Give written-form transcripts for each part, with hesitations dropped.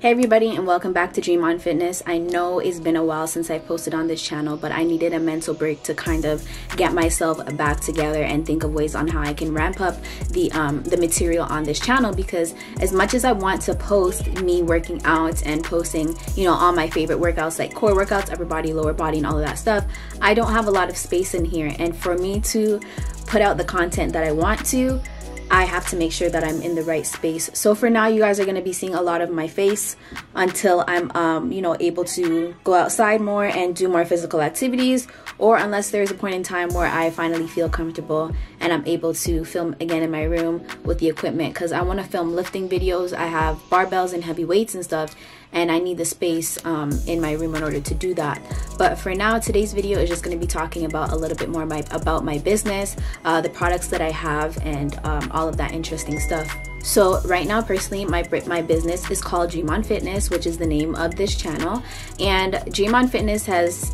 Hey everybody, and welcome back to Dream on Fitness. I know it's been a while since I posted on this channel, but I needed a mental break to kind of get myself back together and think of ways on how I can ramp up the material on this channel, because as much as I want to post me working out and posting, all my favorite workouts like core workouts, upper body, lower body, and all of that stuff, I don't have a lot of space in here. And for me to put out the content that I want to, I have to make sure that I'm in the right space. So for now, you guys are going to be seeing a lot of my face until I'm, able to go outside more and do more physical activities, or unless there's a point in time where I finally feel comfortable and I'm able to film again in my room with the equipment, because I want to film lifting videos. I have barbells and heavy weights and stuff, and I need the space in my room in order to do that. But for now, today's video is just going to be talking about a little bit more about my business, the products that I have, and all of that interesting stuff. So right now, personally, my business is called Dream on Fitness, which is the name of this channel. And Dream on Fitness has,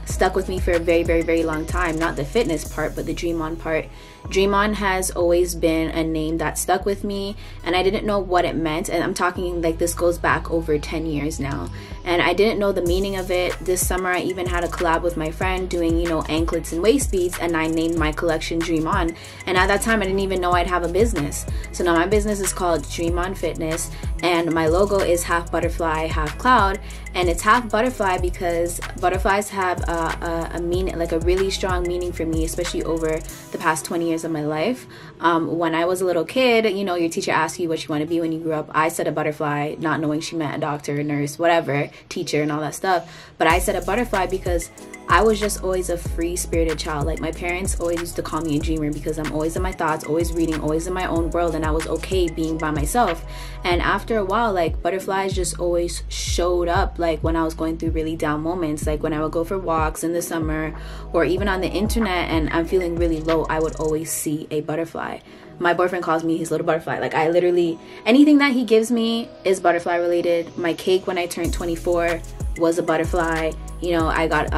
stuck with me for a very, very, very long time. Not the fitness part, but the Dream on part. Dream on has always been a name that stuck with me, and I didn't know what it meant. And I'm talking like this goes back over 10 years now, and I didn't know the meaning of it. This summer I even had a collab with my friend doing anklets and waist beads, and I named my collection Dream On. And at that time I didn't even know I'd have a business. So now my business is called Dream on Fitness, and my logo is half butterfly, half cloud. And it's half butterfly because butterflies have a meaning, like a really strong meaning for me, especially over the past 20 years of my life. When I was a little kid, your teacher asked you what you want to be when you grew up. I said a butterfly, not knowing she meant a doctor, a nurse, whatever, teacher, and all that stuff. But I said a butterfly because I was just always a free-spirited child. Like, my parents always used to call me a dreamer because I'm always in my thoughts, always reading, always in my own world, and I was okay being by myself. And after a while, like, butterflies just always showed up, like when I was going through really down moments, like when I would go for walks in the summer, or even on the internet and I'm feeling really low, I would always see a butterfly. My boyfriend calls me his little butterfly. Like, I literally, anything that he gives me is butterfly related. My cake when I turned 24 was a butterfly. I got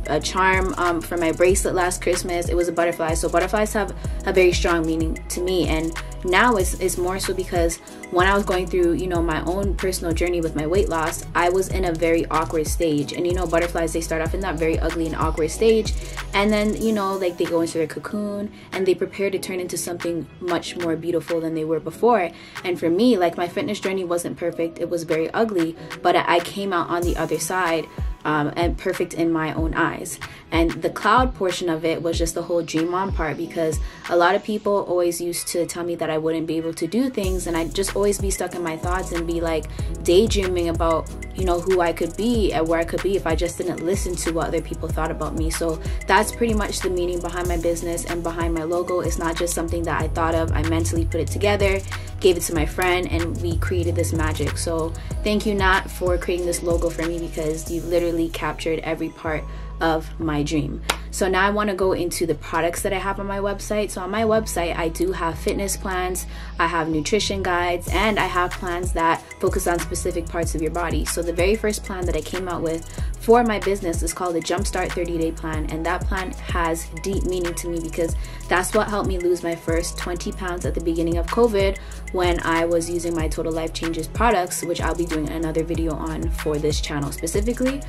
a charm for my bracelet last Christmas. It was a butterfly. So butterflies have a very strong meaning to me. And now it's more so because when I was going through, my own personal journey with my weight loss, I was in a very awkward stage. And butterflies, they start off in that very ugly and awkward stage. And then, like, they go into their cocoon and they prepare to turn into something much more beautiful than they were before. And for me, like, my fitness journey wasn't perfect. It was very ugly, but I came out on the other side and perfect in my own eyes. And the cloud portion of it was just the whole dream on part, because a lot of people always used to tell me that I wouldn't be able to do things, and I'd just always be stuck in my thoughts and be like daydreaming about who I could be and where I could be if I just didn't listen to what other people thought about me. So that's pretty much the meaning behind my business and behind my logo. It's not just something that I thought of. I mentally put it together, gave it to my friend, and we created this magic. So thank you, Nat, for creating this logo for me, because you literally captured every part of my dream. So now I want to go into the products that I have on my website. So on my website, I do have fitness plans, I have nutrition guides, and I have plans that focus on specific parts of your body. So the very first plan that I came out with for my business is called the Jumpstart 30-Day Plan, and that plan has deep meaning to me because that's what helped me lose my first 20 pounds at the beginning of COVID when I was using my Total Life Changes products, which I'll be doing another video on for this channel specifically.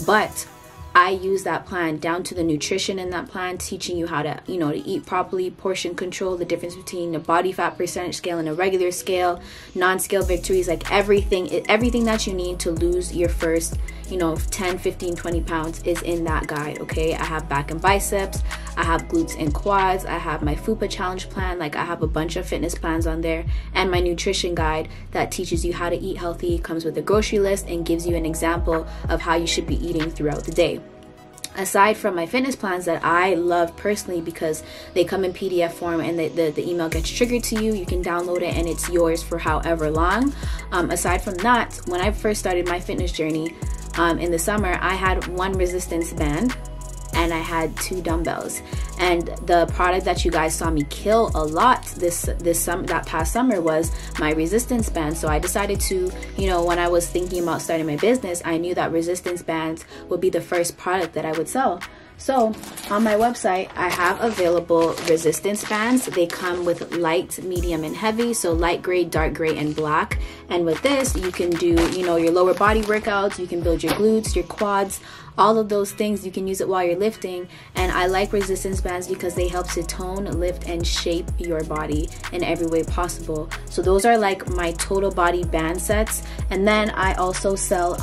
But I use that plan down to the nutrition in that plan, teaching you how to, to eat properly, portion control, the difference between a body fat percentage scale and a regular scale, non-scale victories, like everything that you need to lose your first, 10, 15, 20 pounds is in that guide, okay? I have back and biceps, I have glutes and quads, I have my FUPA challenge plan, like I have a bunch of fitness plans on there, and my nutrition guide that teaches you how to eat healthy, comes with a grocery list and gives you an example of how you should be eating throughout the day. Aside from my fitness plans that I love personally because they come in PDF form and the email gets triggered to you, you can download it and it's yours for however long. Aside from that, when I first started my fitness journey in the summer, I had one resistance band and I had 2 dumbbells. And the product that you guys saw me kill a lot that past summer was my resistance band. So I decided to, when I was thinking about starting my business, I knew that resistance bands would be the first product that I would sell. So on my website, I have available resistance bands. They come with light, medium, and heavy. So light gray, dark gray, and black. And with this, you can do, you know, your lower body workouts. You can build your glutes, your quads, all of those things. You can use it while you're lifting. And I like resistance bands because they help to tone, lift, and shape your body in every way possible. So those are like my total body band sets. And then I also sell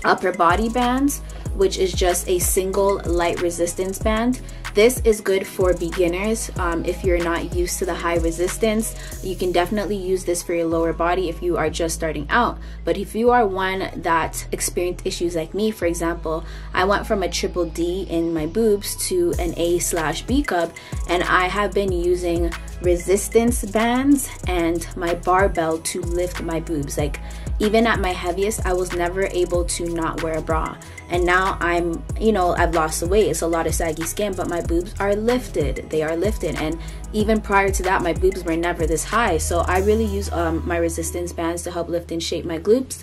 upper body bands, which is just a single light resistance band. This is good for beginners. If you're not used to the high resistance, you can definitely use this for your lower body if you are just starting out. But if you are one that experienced issues like me, for example, I went from a triple D in my boobs to an A/B cup, and I have been using resistance bands and my barbell to lift my boobs. Like, even at my heaviest, I was never able to not wear a bra. And now I'm, you know, I've lost the weight. It's a lot of saggy skin, but my boobs are lifted. They are lifted. And even prior to that, my boobs were never this high. So I really use my resistance bands to help lift and shape my boobs,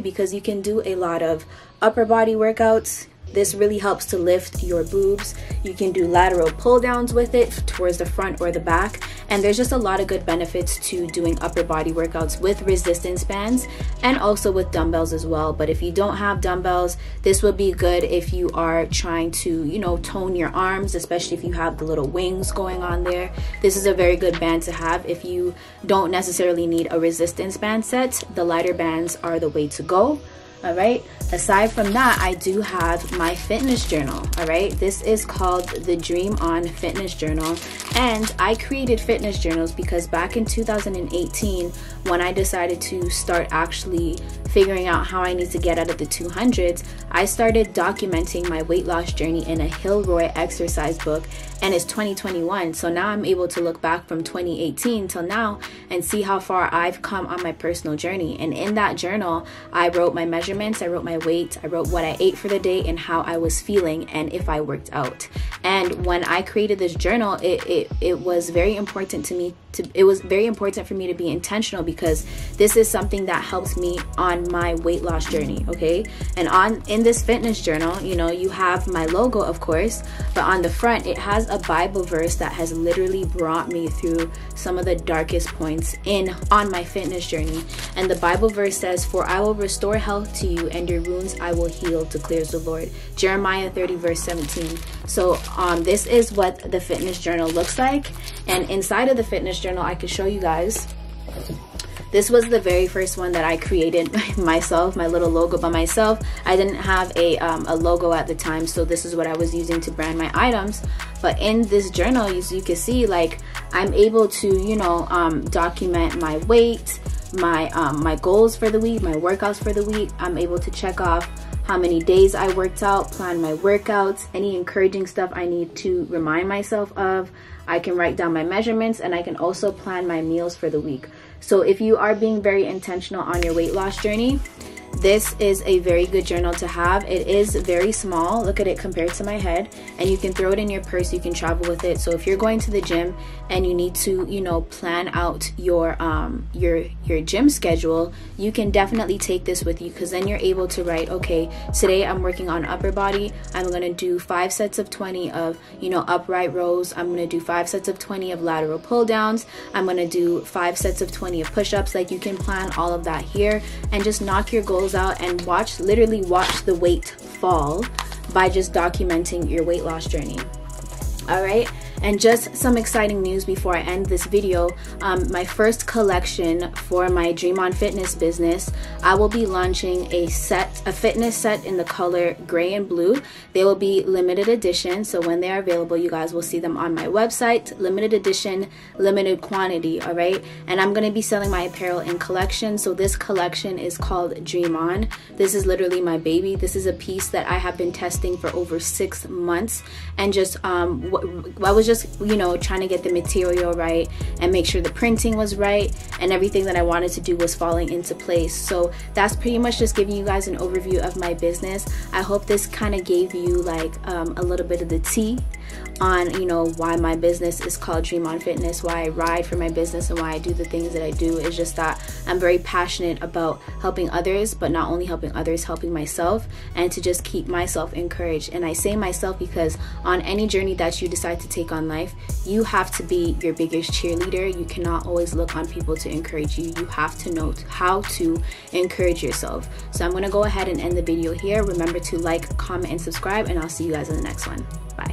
because you can do a lot of upper body workouts. This really helps to lift your boobs. You can do lateral pull downs with it towards the front or the back. And there's just a lot of good benefits to doing upper body workouts with resistance bands and also with dumbbells as well. But if you don't have dumbbells, this would be good if you are trying to, you know, tone your arms, especially if you have the little wings going on there. This is a very good band to have if you don't necessarily need a resistance band set. The lighter bands are the way to go. All right, aside from that, I do have my fitness journal. All right, this is called the Dream On Fitness Journal, and I created fitness journals because back in 2018, when I decided to start actually figuring out how I need to get out of the 200s, I started documenting my weight loss journey in a Hilroy exercise book, and it's 2021. So now I'm able to look back from 2018 till now and see how far I've come on my personal journey. And in that journal, I wrote my measurements, I wrote my weight, I wrote what I ate for the day and how I was feeling and if I worked out. And when I created this journal, it was very important to me it was very important for me to be intentional, because this is something that helps me on my weight loss journey. Okay, and in this fitness journal, you know, you have my logo, of course, but on the front it has a Bible verse that has literally brought me through some of the darkest points on my fitness journey. And the Bible verse says, "For I will restore health to you, and your wounds I will heal, declares the Lord." Jeremiah 30 verse 17. So this is what the fitness journal looks like, and inside of the fitness journal I could show you guys. This was the very first one that I created myself, my little logo by myself. I didn't have a logo at the time, so this is what I was using to brand my items. But in this journal, as you can see, like, I'm able to, you know, document my weight, my goals for the week, my workouts for the week. I'm able to check off how many days I worked out, plan my workouts, any encouraging stuff I need to remind myself of. I can write down my measurements, and I can also plan my meals for the week. So if you are being very intentional on your weight loss journey, this is a very good journal to have. It is very small. Look at it compared to my head, and you can throw it in your purse. You can travel with it. So if you're going to the gym and you need to, you know, plan out your gym schedule, you can definitely take this with you, because then you're able to write, okay, today I'm working on upper body. I'm going to do 5 sets of 20 of, you know, upright rows. I'm going to do 5 sets of 20 of lateral pull downs. I'm going to do 5 sets of 20 of push-ups. Like, you can plan all of that here and just knock your goals out and literally watch the weight fall by just documenting your weight loss journey. All right, and just some exciting news before I end this video. My first collection for my Dream On Fitness business, I will be launching a fitness set in the color gray and blue. They will be limited edition, so when they are available, you guys will see them on my website. Limited edition, limited quantity. All right, and I'm going to be selling my apparel in collection. So this collection is called Dream On. This is literally my baby. This is a piece that I have been testing for over 6 months, and just I was just, you know, trying to get the material right and make sure the printing was right, and everything that I wanted to do was falling into place. So that's pretty much just giving you guys an overview of my business. I hope this kind of gave you like a little bit of the tea on, you know, why my business is called Dream On Fitness, why I ride for my business, and why I do the things that I do. It's just that I'm very passionate about helping others, but not only helping others, helping myself, and to just keep myself encouraged. And I say myself because on any journey that you decide to take on life, you have to be your biggest cheerleader. You cannot always look on people to encourage you. You have to know how to encourage yourself. So I'm going to go ahead and end the video here. Remember to like, comment, and subscribe, and I'll see you guys in the next one. Bye.